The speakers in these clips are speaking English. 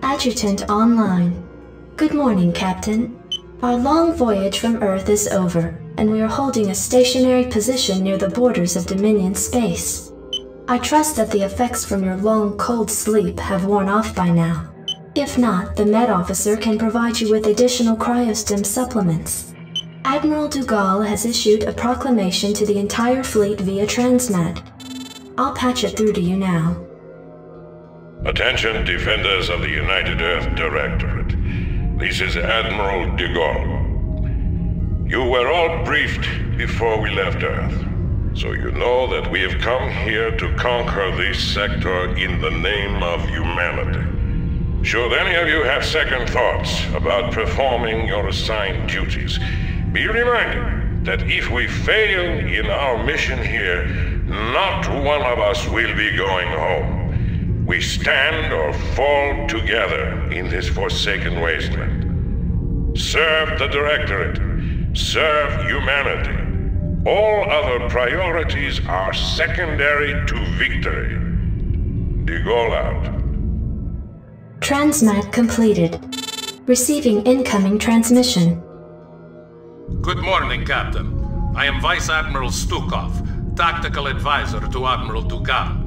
Adjutant online. Good morning, Captain. Our long voyage from Earth is over, and we are holding a stationary position near the borders of Dominion space. I trust that the effects from your long, cold sleep have worn off by now. If not, the Med Officer can provide you with additional cryostim supplements. Admiral Dougal has issued a proclamation to the entire fleet via Transmed. I'll patch it through to you now. Attention, defenders of the United Earth Directorate. This is Admiral Dougal. You were all briefed before we left Earth, so you know that we have come here to conquer this sector in the name of humanity. Should any of you have second thoughts about performing your assigned duties, be reminded that if we fail in our mission here, not one of us will be going home. We stand or fall together in this forsaken wasteland. Serve the Directorate. Serve humanity. All other priorities are secondary to victory. Dougal out. Transmat completed. Receiving incoming transmission. Good morning, Captain. I am Vice Admiral Stukov, Tactical Advisor to Admiral Dougal.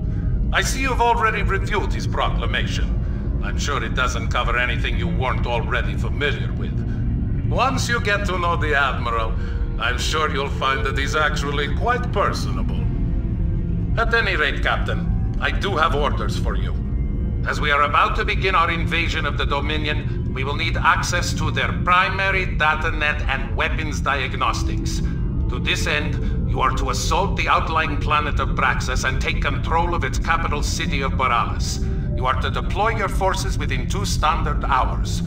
I see you've already reviewed his proclamation. I'm sure it doesn't cover anything you weren't already familiar with. Once you get to know the Admiral, I'm sure you'll find that he's actually quite personable. At any rate, Captain, I do have orders for you. As we are about to begin our invasion of the Dominion, we will need access to their primary datanet and weapons diagnostics. To this end, you are to assault the outlying planet of Braxis and take control of its capital city of Boralis. You are to deploy your forces within 2 standard hours.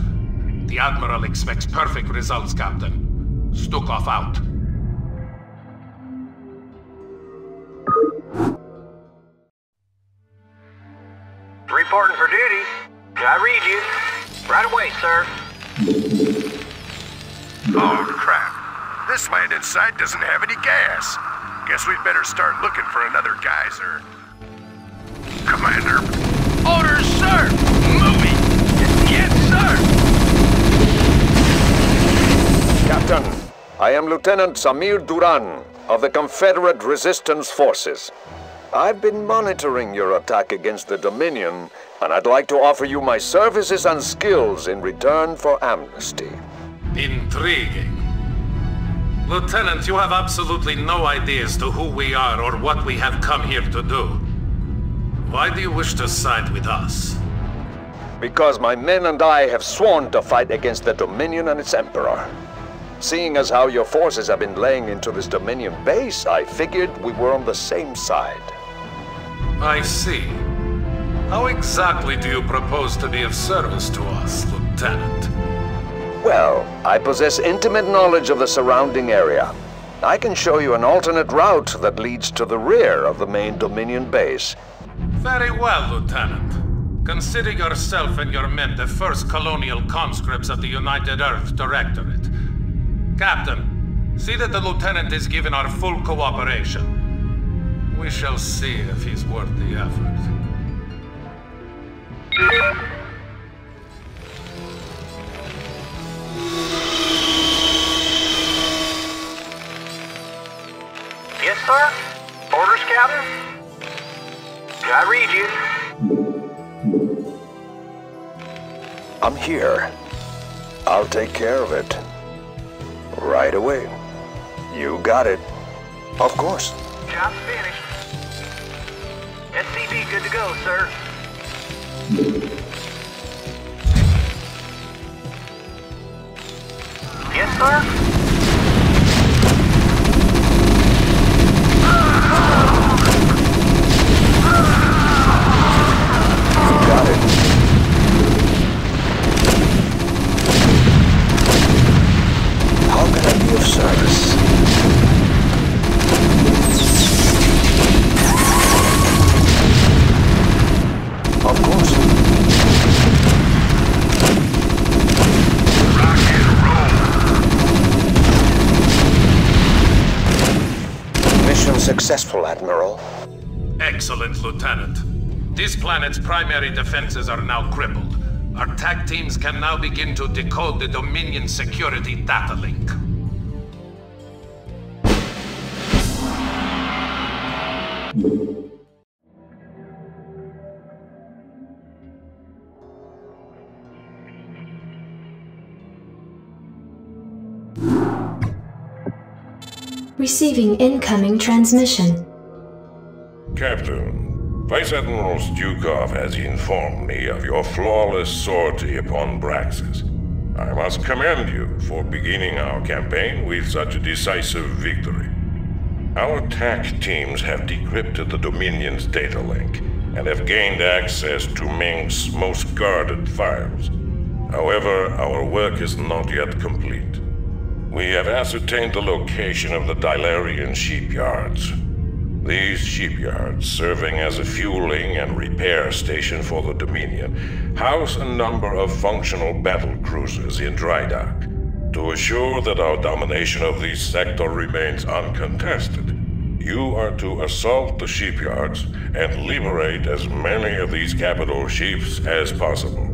The Admiral expects perfect results, Captain. Stukov out. Reporting for duty. I read you. Right away, sir. Oh, crap. This land inside doesn't have any gas. Guess we'd better start looking for another geyser. Commander. Orders, sir! Moving! Yes, sir! Captain, I am Lieutenant Samir Duran of the Confederate Resistance Forces. I've been monitoring your attack against the Dominion, and I'd like to offer you my services and skills in return for amnesty. Intriguing. Lieutenant, you have absolutely no idea as to who we are or what we have come here to do. Why do you wish to side with us? Because my men and I have sworn to fight against the Dominion and its Emperor. Seeing as how your forces have been laying into this Dominion base, I figured we were on the same side. I see. How exactly do you propose to be of service to us, Lieutenant? Well, I possess intimate knowledge of the surrounding area. I can show you an alternate route that leads to the rear of the main Dominion base. Very well, Lieutenant. Consider yourself and your men the first colonial conscripts of the United Earth Directorate. Captain, see that the Lieutenant is given our full cooperation. We shall see if he's worth the effort. Yes, sir? Orders, Captain? I read you. I'm here. I'll take care of it. Right away. You got it. Of course. Job's finished. SCV good to go, sir. Yes, sir? Got it. How can I be of service? Of course. Rock and roll. Mission successful, Admiral. Excellent, Lieutenant. This planet's primary defenses are now crippled. Our TAC teams can now begin to decode the Dominion security data link. Receiving incoming transmission. Captain, Vice Admiral Stukov has informed me of your flawless sortie upon Braxis. I must commend you for beginning our campaign with such a decisive victory. Our TAC teams have decrypted the Dominion's data link and have gained access to Ming's most guarded files. However, our work is not yet complete. We have ascertained the location of the Dilarian shipyards. These shipyards, serving as a fueling and repair station for the Dominion, house a number of functional battle cruisers in dry dock. To assure that our domination of this sector remains uncontested, you are to assault the shipyards and liberate as many of these capital ships as possible.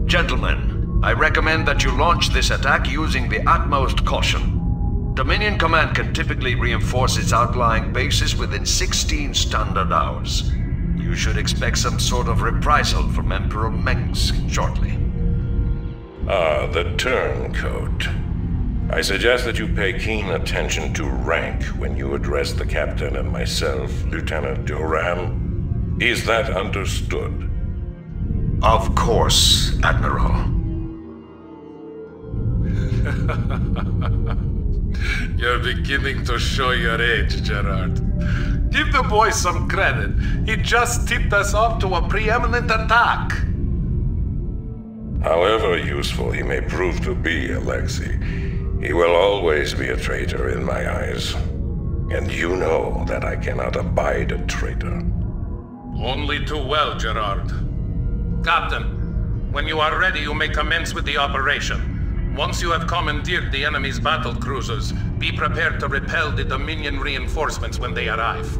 Gentlemen, I recommend that you launch this attack using the utmost caution. Dominion Command can typically reinforce its outlying bases within 16 standard hours. You should expect some sort of reprisal from Emperor Mengsk shortly. Ah, the turncoat. I suggest that you pay keen attention to rank when you address the captain and myself, Lieutenant Duran. Is that understood? Of course, Admiral. You're beginning to show your age, Gerard. Give the boy some credit. He just tipped us off to a preeminent attack. However useful he may prove to be, Alexei, he will always be a traitor in my eyes. And you know that I cannot abide a traitor. Only too well, Gerard. Captain, when you are ready, you may commence with the operation. Once you have commandeered the enemy's battle cruisers, be prepared to repel the Dominion reinforcements when they arrive.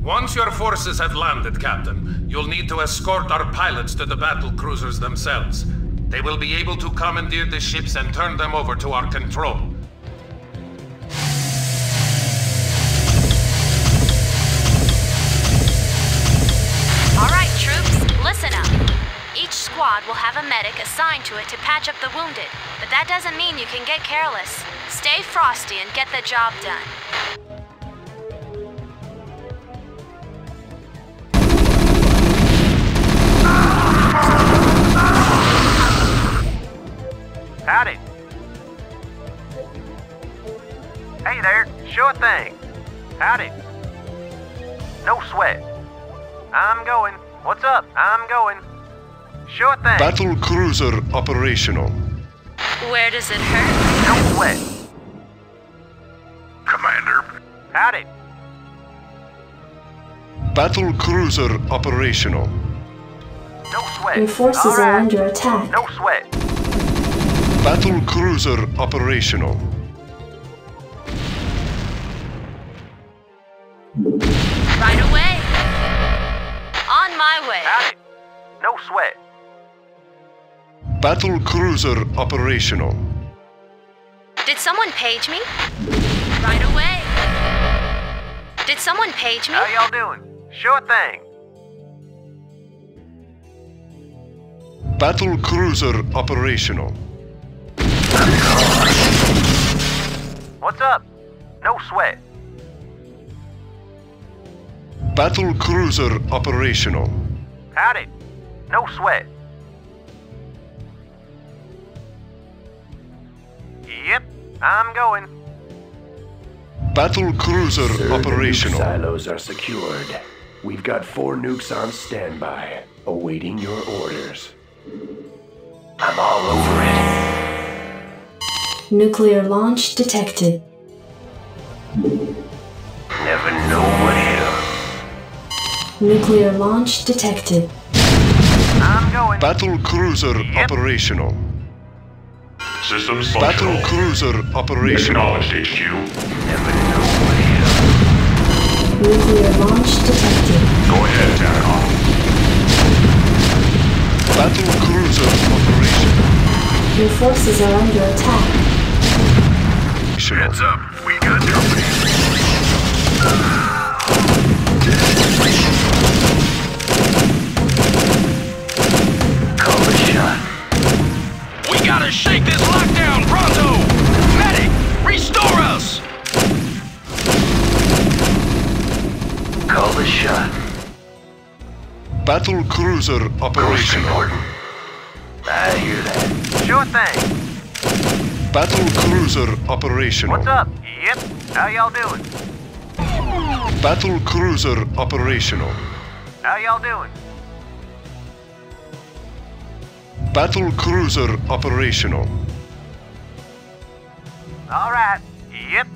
Once your forces have landed, Captain, you'll need to escort our pilots to the battle cruisers themselves. They will be able to commandeer the ships and turn them over to our control. All right, troops, listen up. Each squad will have a medic assigned to it to patch up the wounded, but that doesn't mean you can get careless. Stay frosty and get the job done. Howdy. Hey there, sure thing. Howdy. No sweat. I'm going. What's up? I'm going. Sure thing. Battle cruiser operational. Where does it hurt? No sweat. Commander. Howdy. Battle cruiser operational. No sweat. Your forces All are right. under attack. No sweat. Battle cruiser operational. Right away. On my way. Howdy. No sweat. Battle cruiser operational. Did someone page me? Right away. Did someone page me? How y'all doing? Sure thing. Battle cruiser operational. What's up? No sweat. Battle cruiser operational. Howdy. No sweat. Yep, I'm going. Battle cruiser Sir, operational. The nuke silos are secured. We've got 4 nukes on standby, awaiting your orders. I'm all over it. Nuclear launch detected. Never know what hit 'em. Nuclear launch detected. I'm going. Battle cruiser Yep. operational. Systems Battle functional. cruiser operational. Acknowledged, HQ. Never know what hit 'em. launch detected. Go ahead, Terran. Battle cruiser operation. Your forces are under attack. Heads up, we got company. Call the shot. We gotta shake this lockdown, pronto! Medic, restore us! Call the shot. Battle cruiser Ghost operational. reporting. I hear that. Sure thing. Battle cruiser operational. What's up? Yep. How y'all doing? Battle cruiser operational. How y'all doing? Battle cruiser operational. All right. Yep.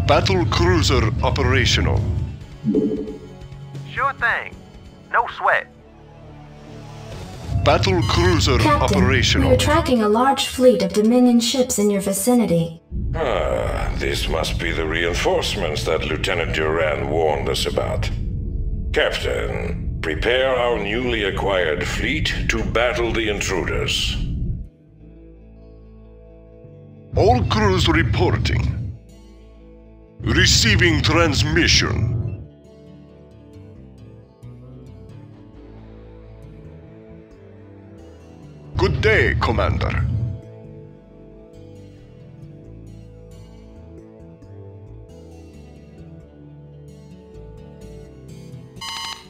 Battle cruiser operational. Sure thing. No sweat. Battle cruiser Captain, we operational. are tracking a large fleet of Dominion ships in your vicinity. This must be the reinforcements that Lieutenant Duran warned us about. Captain, prepare our newly acquired fleet to battle the intruders. All crews reporting. Receiving transmission. Good day, Commander.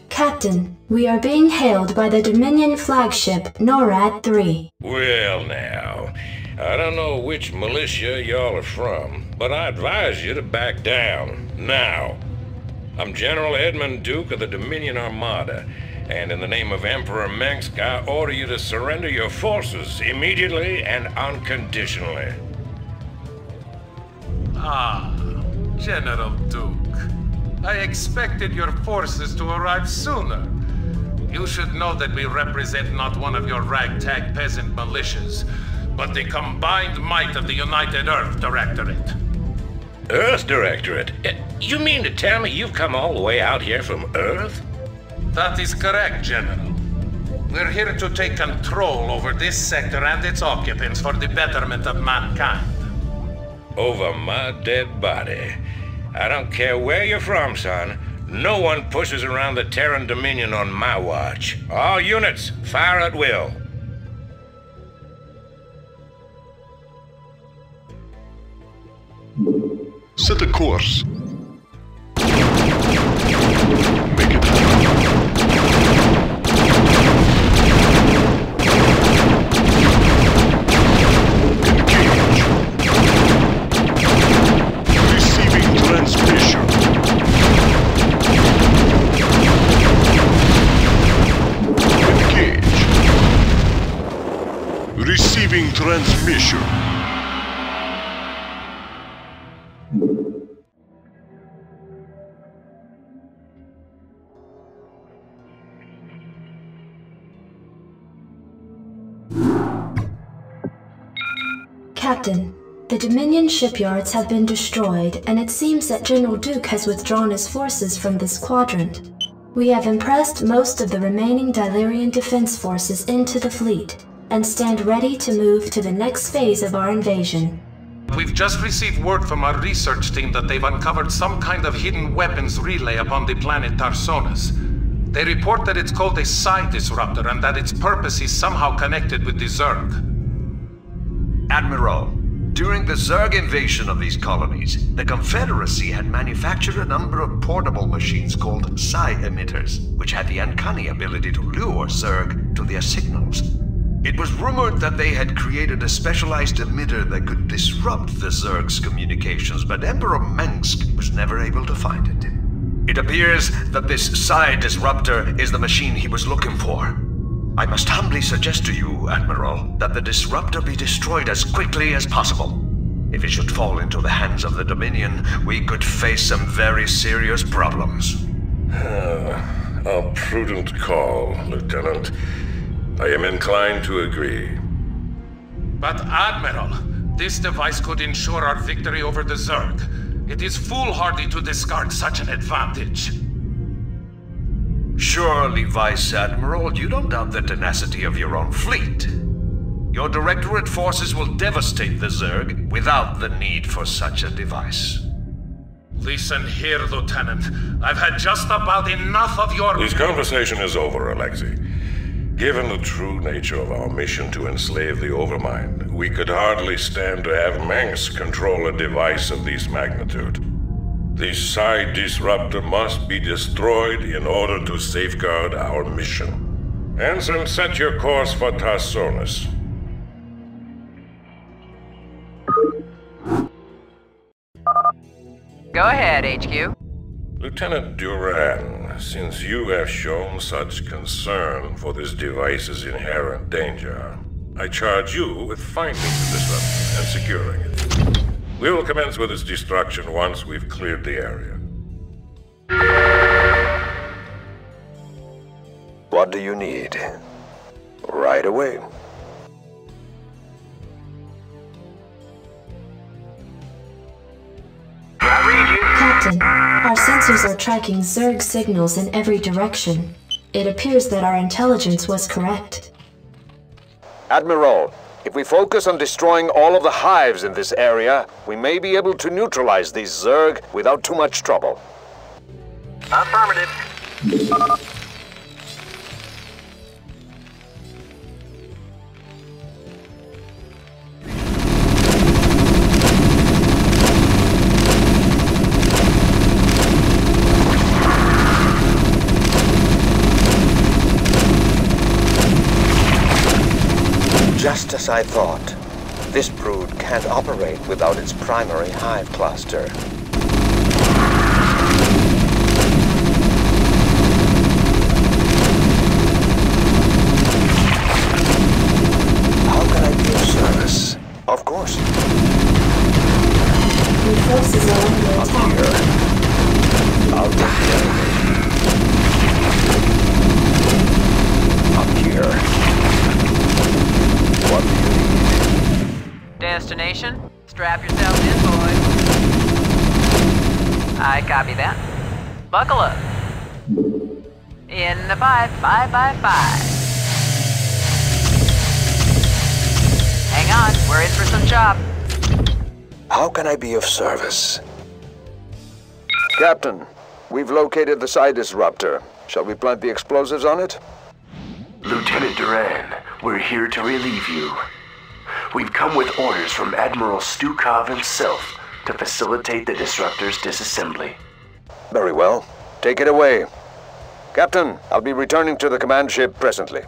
Captain, we are being hailed by the Dominion flagship NORAD 3. Well now, I don't know which militia y'all are from, but I advise you to back down, now. I'm General Edmund Duke of the Dominion Armada, and in the name of Emperor Mengsk, I order you to surrender your forces immediately and unconditionally. Ah, General Duke. I expected your forces to arrive sooner. You should know that we represent not one of your ragtag peasant militias, but the combined might of the United Earth Directorate. Earth Directorate? You mean to tell me you've come all the way out here from Earth? That is correct, General. We're here to take control over this sector and its occupants for the betterment of mankind. Over my dead body. I don't care where you're from, son. No one pushes around the Terran Dominion on my watch. All units, fire at will. Set a course. Make it happen. Engage. Receiving transmission. Engage. Receiving transmission. Captain, the Dominion shipyards have been destroyed, and it seems that General Duke has withdrawn his forces from this quadrant. We have impressed most of the remaining Dilerian defense forces into the fleet, and stand ready to move to the next phase of our invasion. We've just received word from our research team that they've uncovered some kind of hidden weapons relay upon the planet Tarsonis. They report that it's called a psi disruptor and that its purpose is somehow connected with the Zerg. Admiral, during the Zerg invasion of these colonies, the Confederacy had manufactured a number of portable machines called psi emitters, which had the uncanny ability to lure Zerg to their signals. It was rumored that they had created a specialized emitter that could disrupt the Zerg's communications, but Emperor Mengsk was never able to find it. It appears that this psi disruptor is the machine he was looking for. I must humbly suggest to you, Admiral, that the disruptor be destroyed as quickly as possible. If it should fall into the hands of the Dominion, we could face some very serious problems. A prudent call, Lieutenant. I am inclined to agree. But Admiral, this device could ensure our victory over the Zerg. It is foolhardy to discard such an advantage. Surely, Vice Admiral, you don't doubt the tenacity of your own fleet. Your Directorate forces will devastate the Zerg without the need for such a device. Listen here, Lieutenant. I've had just about enough of your— This conversation is over, Alexei. Given the true nature of our mission to enslave the Overmind, we could hardly stand to have Mengsk control a device of this magnitude. The Psi Disruptor must be destroyed in order to safeguard our mission. Ensign, set your course for Tarsonis. Go ahead, HQ. Lieutenant Duran, since you have shown such concern for this device's inherent danger, I charge you with finding the disruptor and securing it. We will commence with its destruction once we've cleared the area. What do you need? Right away. Captain, our sensors are tracking Zerg signals in every direction. It appears that our intelligence was correct. Admiral, if we focus on destroying all of the hives in this area, we may be able to neutralize these Zerg without too much trouble. Affirmative. Just as I thought. This brood can't operate without its primary hive cluster. How can I be of service? Of course. Your forces are under Up attack. here. I'll take care of it. Up here. What do you need? Destination? Strap yourselves in, boys. I copy that. Buckle up. In the 5x5. Hang on, we're in for some chop. How can I be of service? Captain, we've located the Psi Disruptor. Shall we plant the explosives on it? Lieutenant Duran, we're here to relieve you. We've come with orders from Admiral Stukov himself to facilitate the Disruptor's disassembly. Very well. Take it away. Captain, I'll be returning to the command ship presently.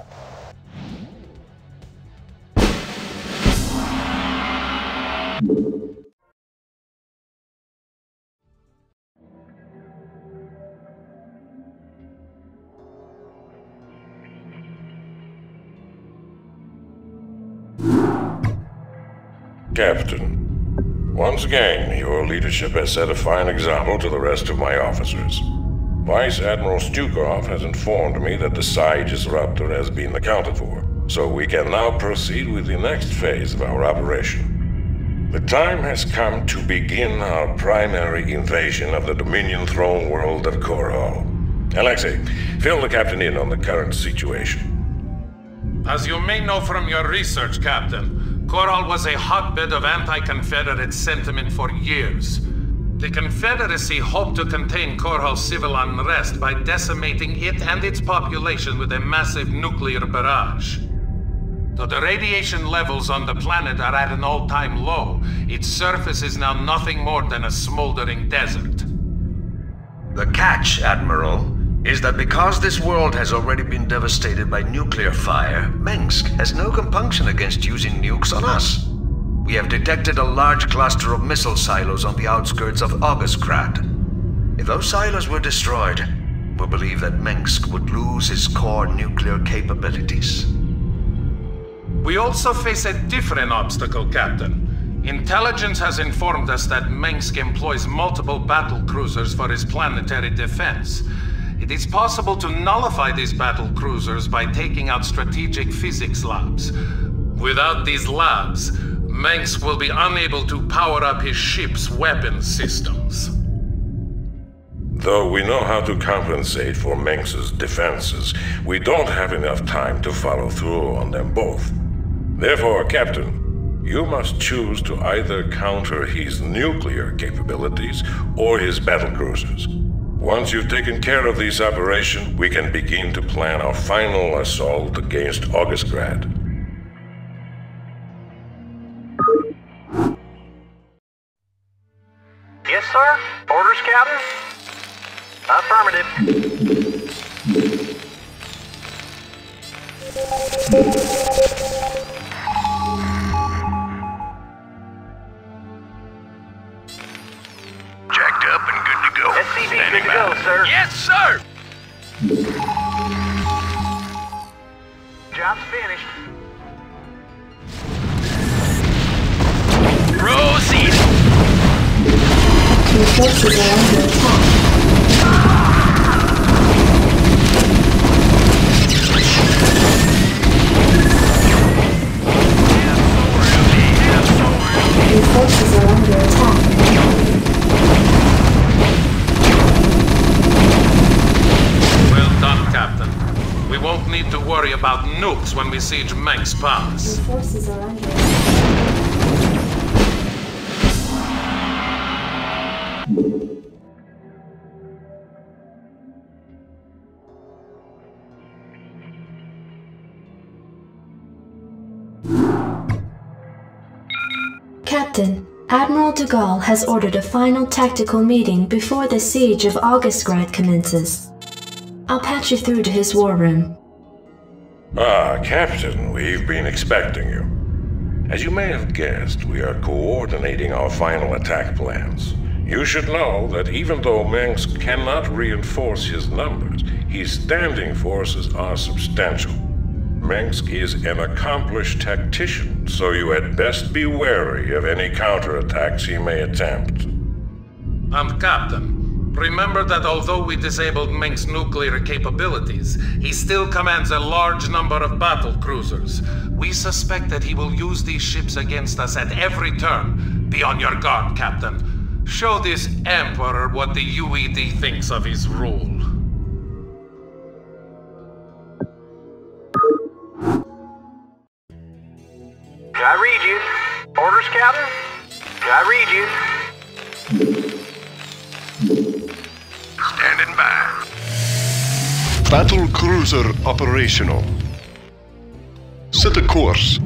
Captain, once again, your leadership has set a fine example to the rest of my officers. Vice Admiral Stukov has informed me that the Psi Disruptor has been accounted for, so we can now proceed with the next phase of our operation. The time has come to begin our primary invasion of the Dominion throne world of Korhal. Alexei, fill the captain in on the current situation. As you may know from your research, Captain, Korhal was a hotbed of anti-Confederate sentiment for years. The Confederacy hoped to contain Korhal's civil unrest by decimating it and its population with a massive nuclear barrage. Though the radiation levels on the planet are at an all-time low, its surface is now nothing more than a smoldering desert. The catch, Admiral, is that because this world has already been devastated by nuclear fire, Mengsk has no compunction against using nukes on us. We have detected a large cluster of missile silos on the outskirts of Augustgrad. If those silos were destroyed, we believe that Mengsk would lose its core nuclear capabilities. We also face a different obstacle, Captain. Intelligence has informed us that Mengsk employs multiple battle cruisers for his planetary defense. It is possible to nullify these battle cruisers by taking out strategic physics labs. Without these labs, Manx will be unable to power up his ship's weapon systems. Though we know how to compensate for Manx's defenses, we don't have enough time to follow through on them both. Therefore, Captain, you must choose to either counter his nuclear capabilities or his battlecruisers. Once you've taken care of this operation, we can begin to plan our final assault against Augustgrad. Yes, sir? Orders, Captain? Affirmative. Jacked up and good to go. SCV good to go, sir. Yes, sir! Job's finished. Proceed! Your forces are under attack. Your forces are under attack. Well done, Captain. We won't need to worry about nukes when we siege Manx Pass. Your forces are under attack. Captain, Admiral de Gaulle has ordered a final tactical meeting before the siege of Augustgrad commences. I'll patch you through to his war room. Ah, Captain, we've been expecting you. As you may have guessed, we are coordinating our final attack plans. You should know that even though Manx cannot reinforce his numbers, his standing forces are substantial. Manx is an accomplished tactician, so you had best be wary of any counterattacks he may attempt. And Captain, remember that although we disabled Manx's nuclear capabilities, he still commands a large number of battle cruisers. We suspect that he will use these ships against us at every turn. Be on your guard, Captain. Show this Emperor what the UED thinks of his rule. I read you. Orders, Captain? I read you. Standing by. Battle cruiser operational. Set a course.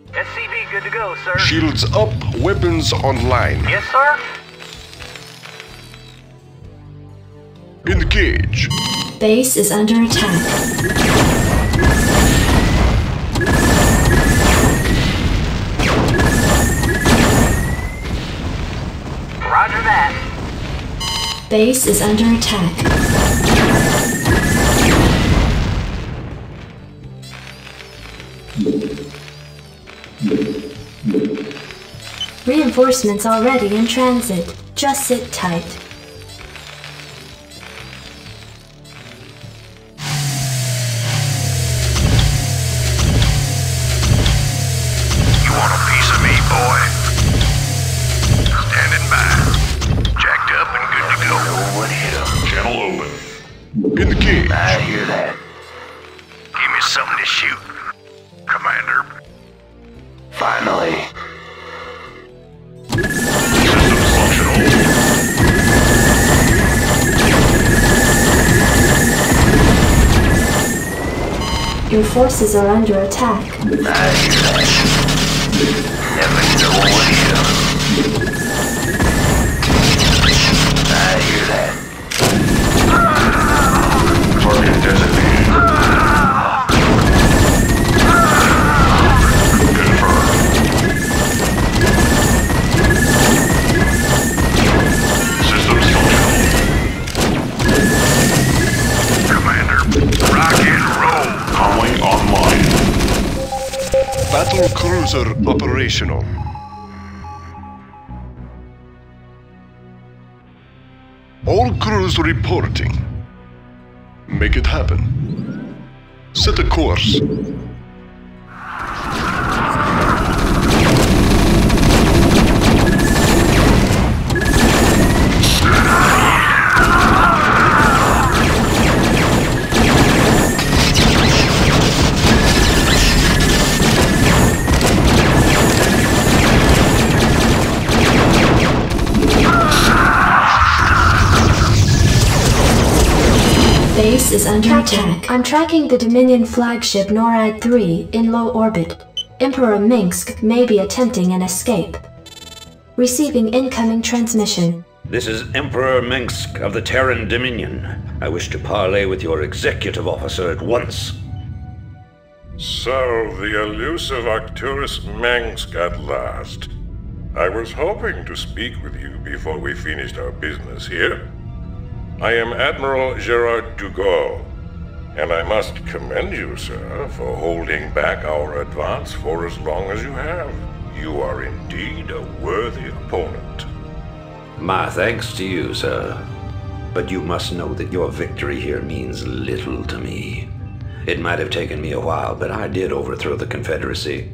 SCV good to go, sir. Shields up, weapons online. Yes, sir? Engage. Base is under attack. Roger that. Base is under attack. Reinforcements already in transit. Just sit tight. You want a piece of me, boy? Standing by. Jacked up and good to go. No one hit him. Channel open. Engage. I hear that. Give me something to shoot. Commander. Finally. Your forces are under attack. I hear that. Never know what hit him. I hear that. Target designated. Systems functional. Commander. Rock and roll. Comlink online. Battle cruiser operational. All crews reporting. Make it happen. Set a course. base is under attack. I'm tracking the Dominion flagship NORAD-3 in low orbit. Emperor Minsk may be attempting an escape. Receiving incoming transmission. This is Emperor Minsk of the Terran Dominion. I wish to parley with your executive officer at once. So, the elusive Arcturus Minsk at last. I was hoping to speak with you before we finished our business here. I am Admiral Gerard Dugas, and I must commend you, sir, for holding back our advance for as long as you have. You are indeed a worthy opponent. My thanks to you, sir. But you must know that your victory here means little to me. It might have taken me a while, but I did overthrow the Confederacy.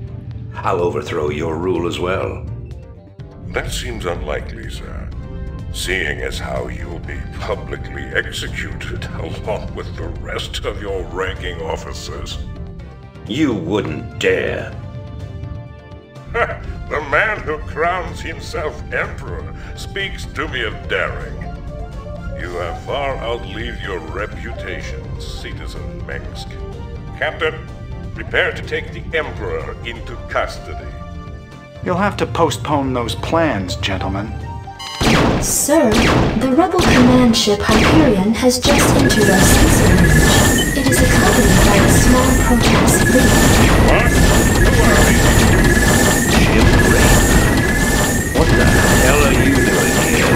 I'll overthrow your rule as well. That seems unlikely, sir, seeing as how you'll be publicly executed along with the rest of your ranking officers. You wouldn't dare. The man who crowns himself emperor speaks to me of daring. You have far outlived your reputation, citizen Minsk. Captain, prepare to take the emperor into custody. You'll have to postpone those plans, gentlemen. Sir, the rebel command ship Hyperion has just entered our sensor range. It is accompanied by a small Protoss fleet. What? Who are these? What the hell are you doing here?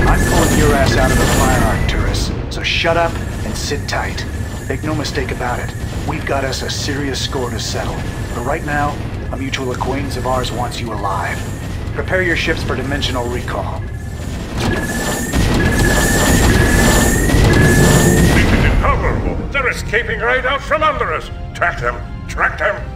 I'm pulling your ass out of the fire, Arcturus, so shut up and sit tight. Make no mistake about it, we've got us a serious score to settle. But right now, a mutual acquaintance of ours wants you alive. Prepare your ships for dimensional recall. This is intolerable. They're escaping right out from under us. Track them! Track them!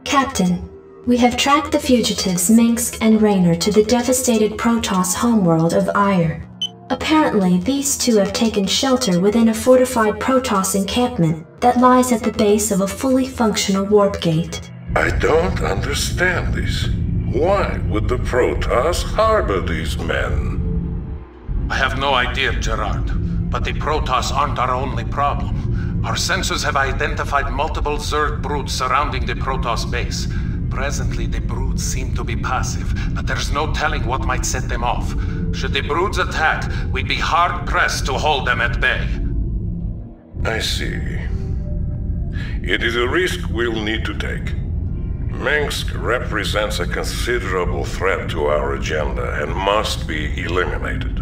Captain, we have tracked the fugitives Minsk and Raynor to the devastated Protoss homeworld of Ire. Apparently, these two have taken shelter within a fortified Protoss encampment that lies at the base of a fully functional warp gate. I don't understand this. Why would the Protoss harbor these men? I have no idea, Gerard. But the Protoss aren't our only problem. Our sensors have identified multiple Zerg broods surrounding the Protoss base. Presently, the broods seem to be passive, but there's no telling what might set them off. Should the broods attack, we'd be hard-pressed to hold them at bay. I see. It is a risk we'll need to take. Minsk represents a considerable threat to our agenda and must be eliminated.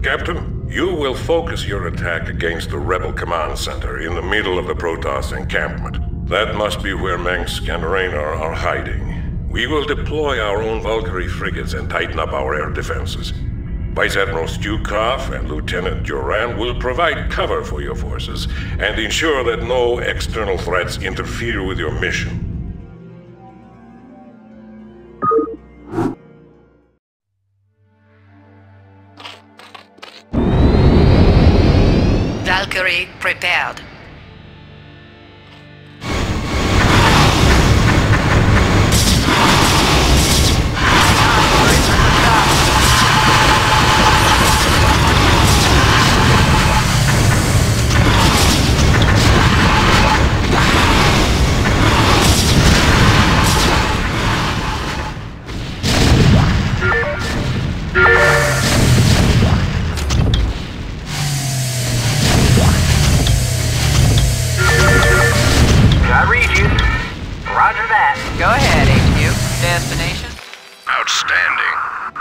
Captain, you will focus your attack against the Rebel Command Center in the middle of the Protoss encampment. That must be where Minsk and Raynor are hiding. We will deploy our own Valkyrie frigates and tighten up our air defenses. Vice Admiral Stukov and Lieutenant Duran will provide cover for your forces and ensure that no external threats interfere with your mission. Valkyrie prepared. Go ahead, HQ. Destination? Outstanding.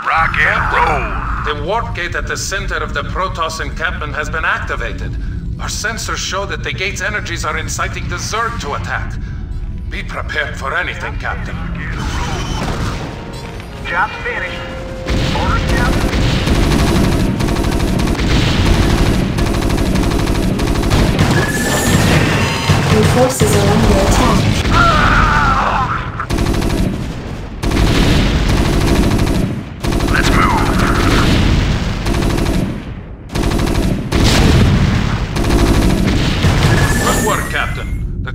Rock and roll. The warp gate at the center of the Protoss encampment has been activated. Our sensors show that the gate's energies are inciting the Zerg to attack. Be prepared for anything, Captain. Job's finished. Orders, Captain. Your forces are under attack. Let's move.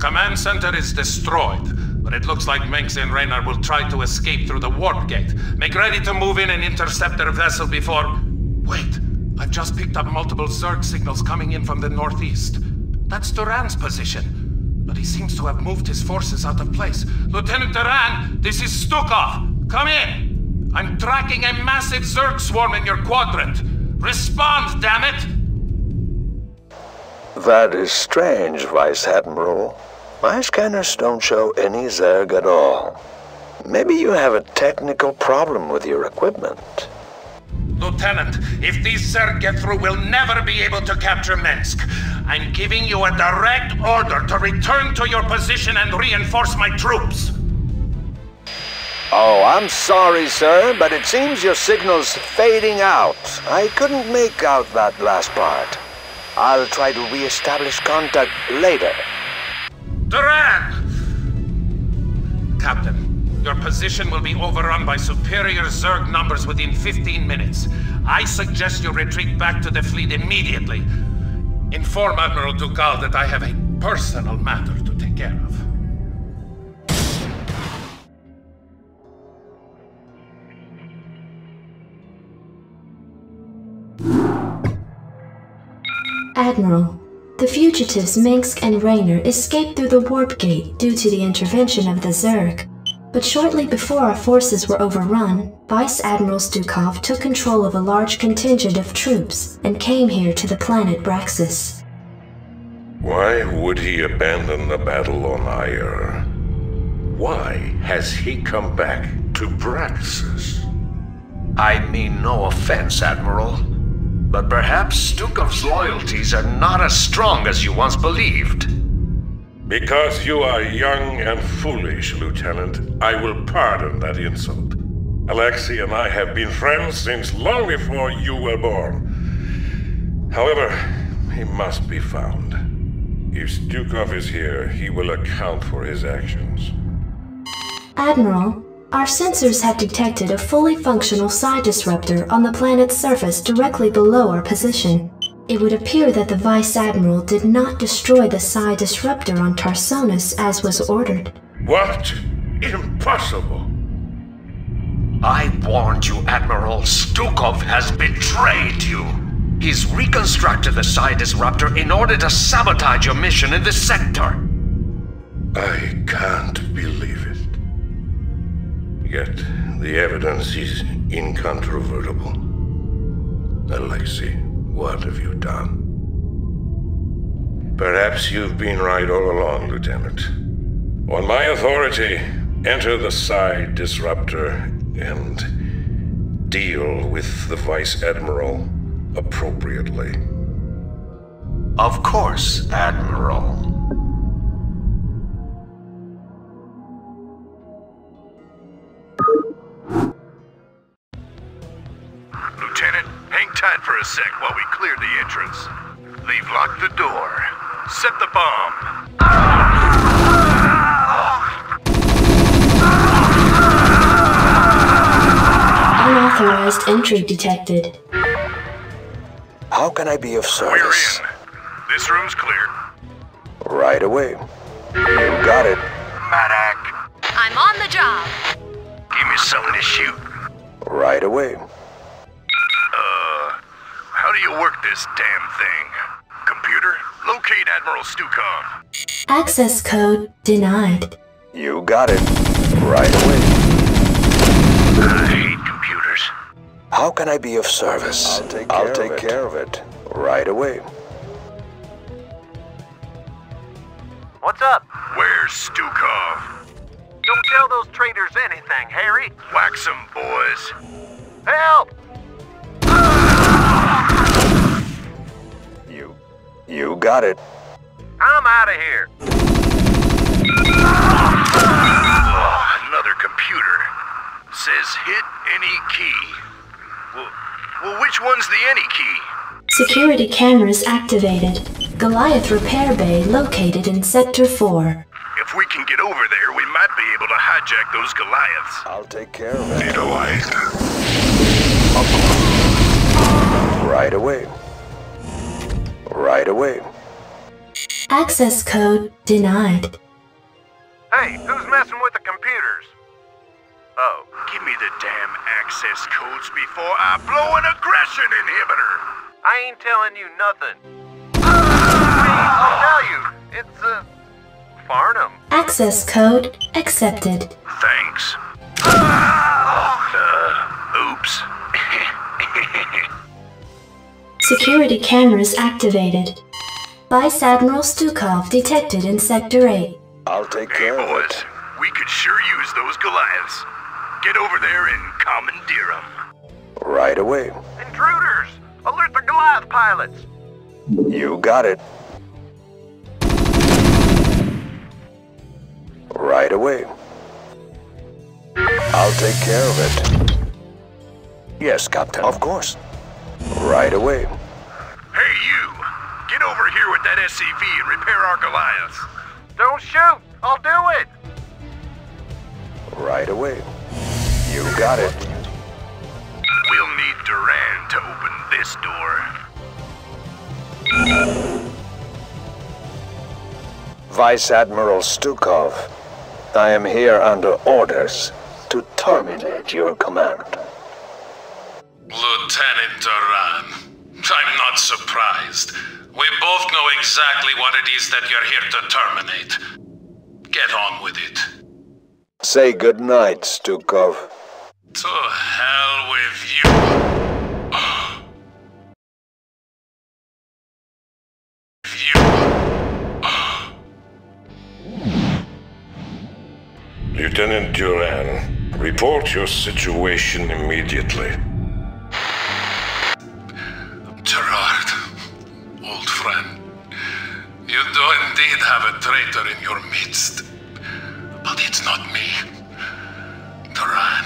command center is destroyed, but it looks like Minx and Raynor will try to escape through the warp gate. Make ready to move in and intercept their vessel before... Wait, I've just picked up multiple Zerg signals coming in from the northeast. That's Terran's position, but he seems to have moved his forces out of place. Lieutenant Terran, this is Stukov. Come in. I'm tracking a massive Zerg swarm in your quadrant. Respond, damn it! That is strange, Vice Admiral. My scanners don't show any Zerg at all. Maybe you have a technical problem with your equipment. Lieutenant, if these Zerg get through, we'll never be able to capture Minsk. I'm giving you a direct order to return to your position and reinforce my troops. Oh, I'm sorry, sir, but it seems your signal's fading out. I couldn't make out that last part. I'll try to re-establish contact later. Terran! Captain, your position will be overrun by superior Zerg numbers within 15 minutes. I suggest you retreat back to the fleet immediately. Inform Admiral Dugal that I have a personal matter to take care of. Admiral, the fugitives Minsk and Raynor escaped through the warp gate due to the intervention of the Zerg. But shortly before our forces were overrun, Vice Admiral Stukov took control of a large contingent of troops and came here to the planet Braxis. Why would he abandon the battle on Aiur? Why has he come back to Braxis? I mean no offense, Admiral, but perhaps Stukov's loyalties are not as strong as you once believed. Because you are young and foolish, Lieutenant, I will pardon that insult. Alexei and I have been friends since long before you were born. However, he must be found. If Stukov is here, he will account for his actions. Admiral, our sensors have detected a fully functional psi disruptor on the planet's surface directly below our position. It would appear that the Vice Admiral did not destroy the psi disruptor on Tarsonis as was ordered. What? Impossible! I warned you, Admiral. Stukov has betrayed you. He's reconstructed the psi disruptor in order to sabotage your mission in this sector. I can't believe it. Yet, the evidence is incontrovertible. Alexei, what have you done? Perhaps you've been right all along, Lieutenant. On my authority, enter the psi disruptor and deal with the Vice Admiral appropriately. Of course, Admiral. Lieutenant, hang tight for a sec while we clear the entrance. They've locked the door. Set the bomb. Unauthorized entry detected. How can I be of service? We're in. This room's clear. Right away. You got it. Madak, I'm on the job. give me something to shoot. Right away. How do you work this damn thing? Computer, locate Admiral Stukov. Access code denied. You got it. Right away. I hate computers. How can I be of service? I'll take care of it. Right away. What's up? Where's Stukov? Don't tell those traitors anything, Harry. Whack some boys. Help! You got it. I'm out of here. Another computer. Says hit any key. Well, which one's the any key? Security cameras activated. Goliath repair bay located in Sector 4. If we can get over there, we might be able to hijack those Goliaths. I'll take care of it. Need a light. Right away. Right away. Access code denied. Hey, who's messing with the computers? Oh, Give me the damn access codes before I blow an aggression inhibitor! I ain't telling you nothing. I'll tell you. It's, Farnham. Access code accepted. Thanks. Oops. Security cameras activated. Vice Admiral Stukov detected in Sector 8. I'll take care of boys, it. we could sure use those Goliaths. Get over there and commandeer them. Right away. Intruders! Alert the Goliath pilots! You got it. Right away. I'll take care of it. Yes, Captain. Of course. Right away. Hey, you! Get over here with that SCV and repair our Goliaths. Don't shoot! I'll do it! Right away. You got it. We'll need Terran to open this door. Vice Admiral Stukov, I am here under orders to terminate your command. Lieutenant Terran, I'm not surprised. We both know exactly what it is that you're here to terminate. Get on with it. Say goodnight, Stukov. To hell with you. Lieutenant Duran, report your situation immediately. Gerard, old friend, you do indeed have a traitor in your midst. But it's not me. Terran.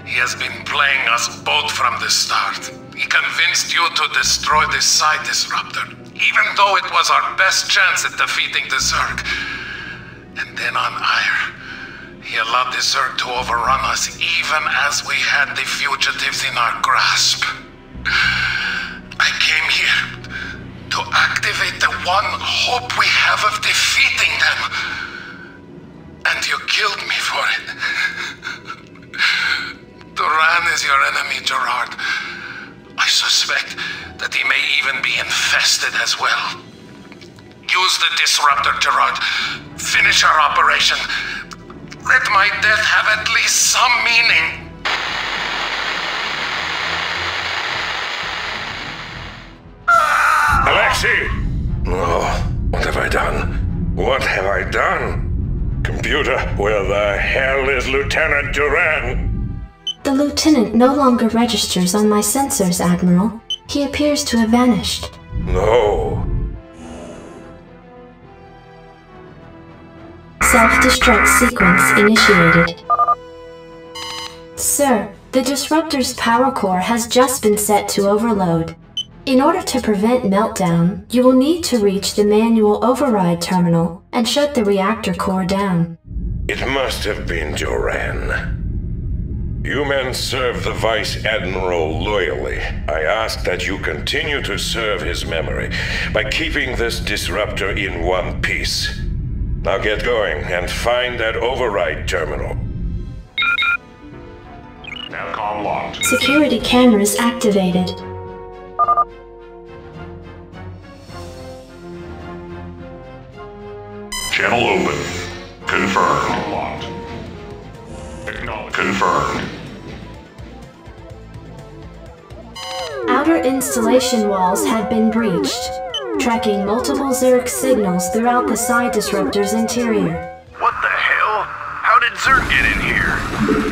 He has been playing us both from the start. He convinced you to destroy the Psi Disruptor, even though it was our best chance at defeating the Zerg. And then on Ire, he allowed the Zerg to overrun us even as we had the fugitives in our grasp. I came here to activate the one hope we have of defeating them. And you killed me for it. Terran is your enemy, Gerard. I suspect that he may even be infested as well. Use the Disruptor, Gerard. Finish our operation. Let my death have at least some meaning. Alexei! Oh, what have I done? What have I done? Computer, where the hell is Lieutenant Duran? The lieutenant no longer registers on my sensors, Admiral. He appears to have vanished. No. Self-destruct sequence initiated. Sir, the Disruptor's power core has just been set to overload. In order to prevent meltdown, you will need to reach the manual override terminal and shut the reactor core down. It must have been Duran. You men serve the Vice Admiral loyally. I ask that you continue to serve his memory by keeping this disruptor in one piece. Now get going and find that override terminal. Navcom locked. Security cameras activated. Channel open. Confirmed. Locked. Confirmed. Outer installation walls had been breached, tracking multiple Zerg signals throughout the Psi Disruptor's interior. What the hell? How did Zerg get in here?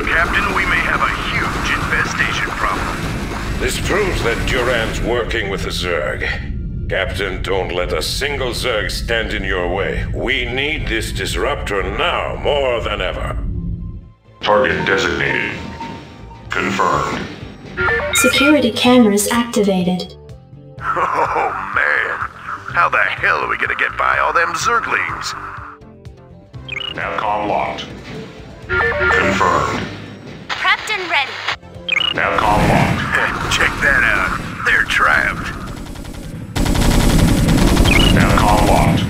Captain, we may have a huge infestation problem. This proves that Duran's working with the Zerg. Captain, don't let a single Zerg stand in your way. We need this disruptor now, more than ever. Target designated. Confirmed. Security cameras activated. Oh, man. How the hell are we gonna get by all them Zerglings? Navcom locked. Confirmed. Prepped and ready. Navcom locked. Check that out. They're trapped. Navcom Netcom locked.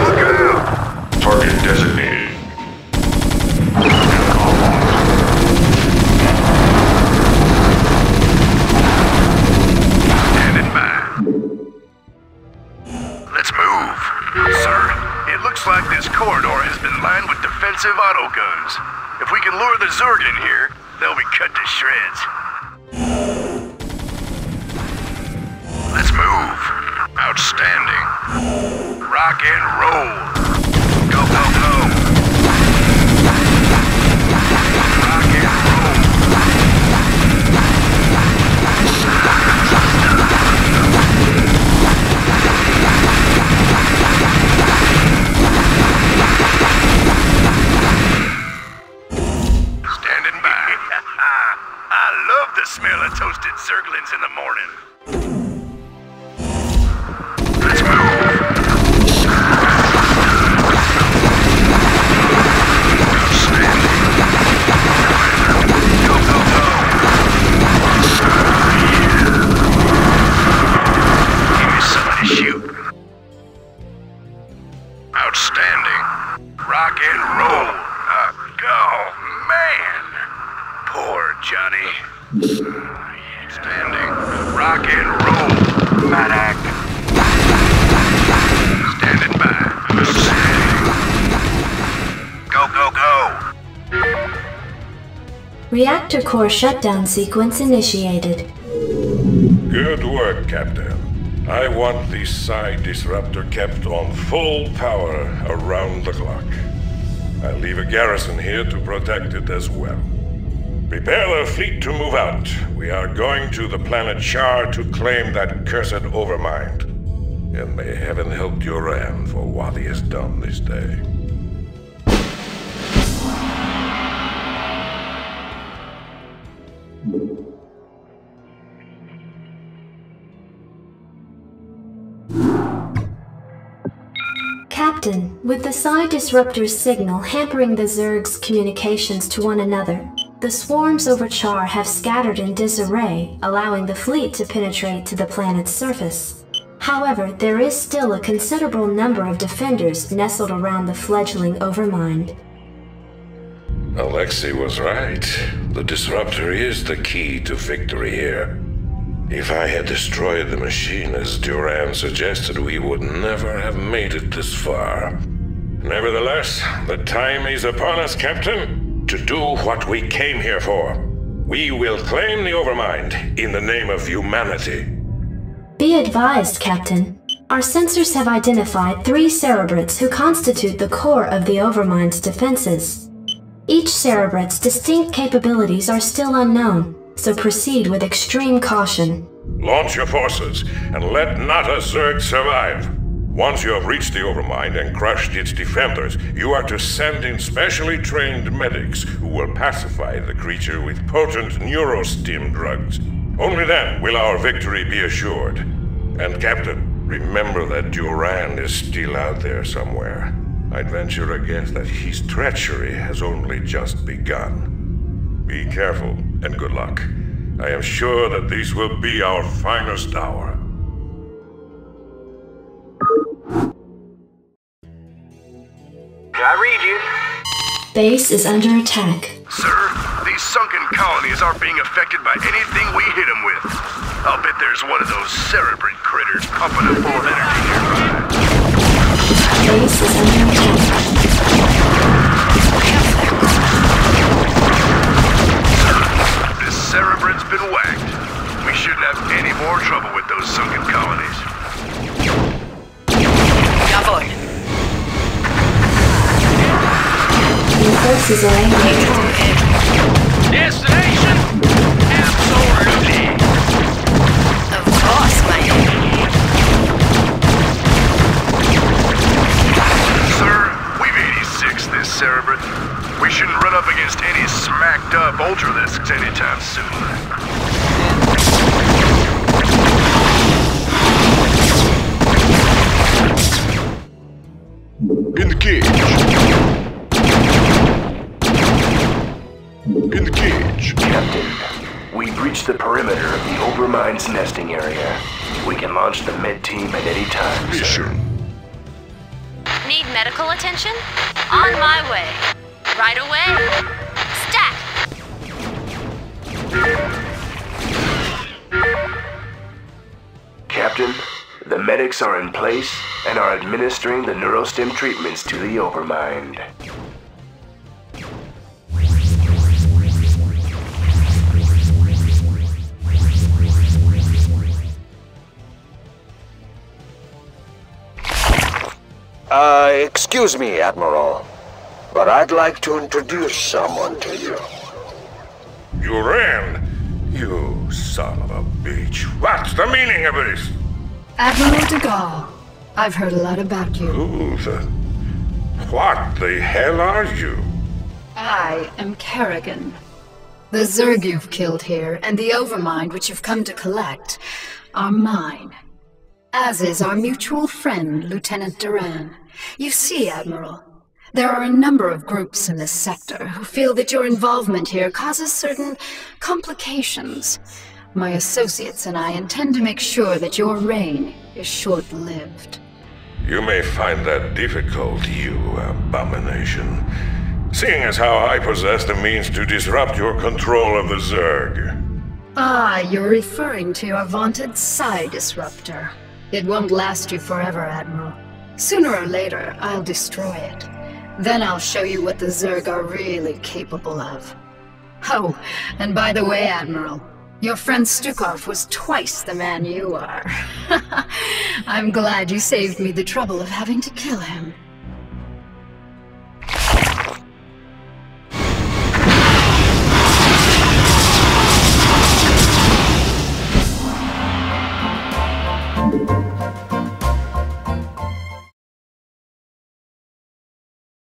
Look out! Target designated. Netcom locked. Standing by. Let's move. Sir, it looks like this corridor has been lined with defensive autoguns. If we can lure the Zerg in here, they'll be cut to shreds. Let's move. Outstanding. Rock and roll. Go, go, go. Rock and roll. Standing by. I love the smell of toasted zerglings in the morning. Let's move. Outstanding. Go, go, go. Give me somebody to shoot. Outstanding. Rock and roll. Oh, man. Poor Johnny. Standing. Rock and roll. Medic. Standing by. Standing. Go, go, go. Reactor core shutdown sequence initiated. Good work, Captain. I want the Psi disruptor kept on full power around the clock. I'll leave a garrison here to protect it as well. Prepare the fleet to move out. We are going to the planet Shar to claim that cursed overmind. And may heaven help Duran for what he has done this day. Captain, with the Psi disruptor's signal hampering the Zerg's communications to one another, the swarms over Char have scattered in disarray, allowing the fleet to penetrate to the planet's surface. However, there is still a considerable number of defenders nestled around the fledgling Overmind. Alexei was right. The disruptor is the key to victory here. If I had destroyed the machine as Duran suggested, we would never have made it this far. Nevertheless, the time is upon us, Captain, to do what we came here for. We will claim the Overmind in the name of humanity. Be advised, Captain. Our sensors have identified 3 Cerebrates who constitute the core of the Overmind's defenses. Each Cerebrate's distinct capabilities are still unknown, so proceed with extreme caution. Launch your forces, and let not a Zerg survive. Once you have reached the Overmind and crushed its defenders, you are to send in specially trained medics who will pacify the creature with potent neurostim drugs. Only then will our victory be assured. And Captain, remember that Duran is still out there somewhere. I'd venture a guess that his treachery has only just begun. Be careful, and good luck. I am sure that this will be our finest hour. I read you. Base is under attack. Sir, these sunken colonies aren't being affected by anything we hit them with. I'll bet there's one of those cerebrate critters pumping up full of energy nearby. Base is under attack. This cerebrate's been whacked. We shouldn't have any more trouble with those sunken colonies. Jawohl. Your forces are under attack. Destination? Absolutely. Of course, my lord. Sir, we've 86 this cerebrate. We shouldn't run up against any smacked up ultralisks anytime soon. In the cage. In the cage. Captain, we breached reach the perimeter of the Overmind's nesting area. We can launch the med team at any time, sir. Need medical attention? On my way. Right away. Stack! Captain, the medics are in place and are administering the neurostim treatments to the Overmind. Excuse me, Admiral, but I'd like to introduce someone to you. You ran? You son of a bitch. What's the meaning of this? Admiral de Gaulle, I've heard a lot about you. What the hell are you? I am Kerrigan. The Zerg you've killed here, and the Overmind which you've come to collect, are mine. As is our mutual friend, Lieutenant Terran. You see, Admiral, there are a number of groups in this sector who feel that your involvement here causes certain complications. My associates and I intend to make sure that your reign is short-lived. You may find that difficult, you abomination. Seeing as how I possess the means to disrupt your control of the Zerg. Ah, you're referring to your vaunted Psi Disruptor. It won't last you forever, Admiral. Sooner or later, I'll destroy it. Then I'll show you what the Zerg are really capable of. Oh, and by the way, Admiral, your friend Stukov was twice the man you are. I'm glad you saved me the trouble of having to kill him.